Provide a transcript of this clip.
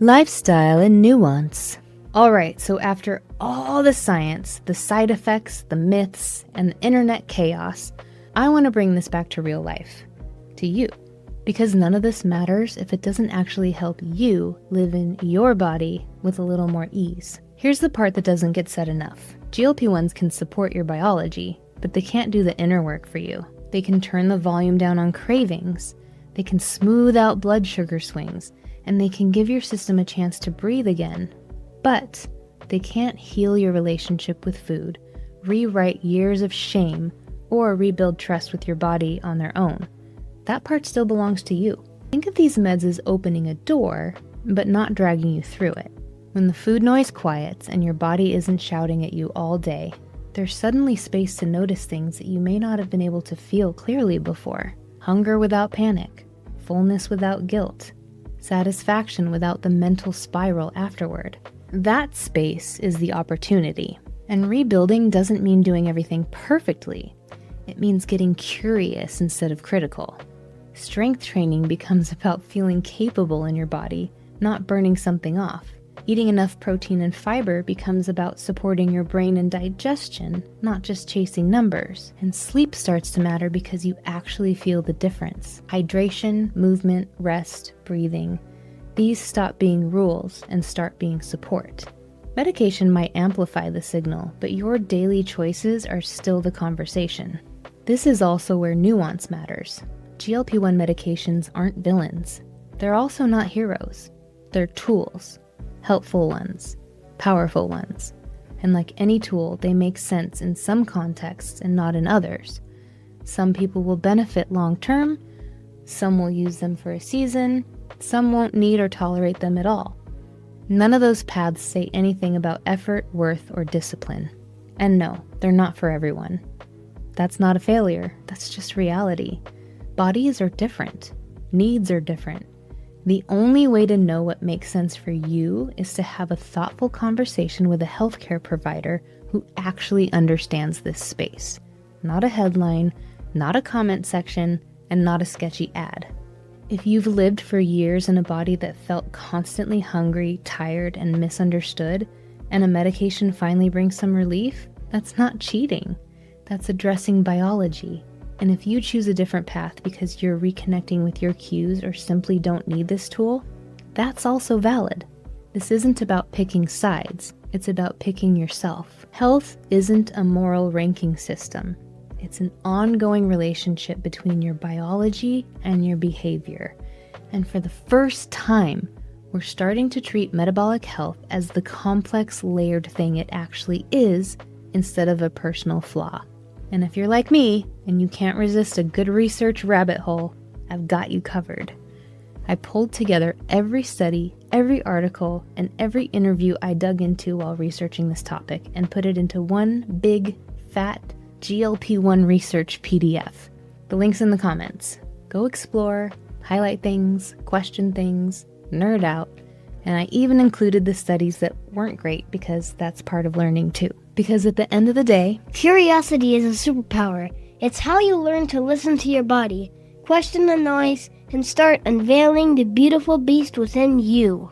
Lifestyle and nuance. Alright, so after all the science, the side effects, the myths, and the internet chaos, I want to bring this back to real life. To you. Because none of this matters if it doesn't actually help you live in your body with a little more ease. Here's the part that doesn't get said enough. GLP-1s can support your biology, but they can't do the inner work for you. They can turn the volume down on cravings. They can smooth out blood sugar swings, and they can give your system a chance to breathe again. But they can't heal your relationship with food, rewrite years of shame, or rebuild trust with your body on their own. That part still belongs to you. Think of these meds as opening a door, but not dragging you through it. When the food noise quiets and your body isn't shouting at you all day, there's suddenly space to notice things that you may not have been able to feel clearly before. Hunger without panic, fullness without guilt, satisfaction without the mental spiral afterward. That space is the opportunity. And rebuilding doesn't mean doing everything perfectly. It means getting curious instead of critical. Strength training becomes about feeling capable in your body, not burning something off. Eating enough protein and fiber becomes about supporting your brain and digestion, not just chasing numbers. And sleep starts to matter because you actually feel the difference. Hydration, movement, rest, breathing. These stop being rules and start being support. Medication might amplify the signal, but your daily choices are still the conversation. This is also where nuance matters. GLP-1 medications aren't villains. They're also not heroes. They're tools. Helpful ones. Powerful ones. And like any tool, they make sense in some contexts and not in others. Some people will benefit long term. Some will use them for a season. Some won't need or tolerate them at all. None of those paths say anything about effort, worth, or discipline. And no, they're not for everyone. That's not a failure. That's just reality. Bodies are different. Needs are different. The only way to know what makes sense for you is to have a thoughtful conversation with a healthcare provider who actually understands this space. Not a headline, not a comment section, and not a sketchy ad. If you've lived for years in a body that felt constantly hungry, tired, and misunderstood, and a medication finally brings some relief, that's not cheating. That's addressing biology. And if you choose a different path because you're reconnecting with your cues or simply don't need this tool, that's also valid. This isn't about picking sides. It's about picking yourself. Health isn't a moral ranking system. It's an ongoing relationship between your biology and your behavior. And for the first time, we're starting to treat metabolic health as the complex, layered thing it actually is, instead of a personal flaw. And if you're like me, and you can't resist a good research rabbit hole, I've got you covered. I pulled together every study, every article, and every interview I dug into while researching this topic and put it into one big, fat GLP-1 research PDF. The link's in the comments. Go explore, highlight things, question things, nerd out, and I even included the studies that weren't great because that's part of learning too. Because at the end of the day, curiosity is a superpower. It's how you learn to listen to your body, question the noise, and start unveiling the beautiful beast within you.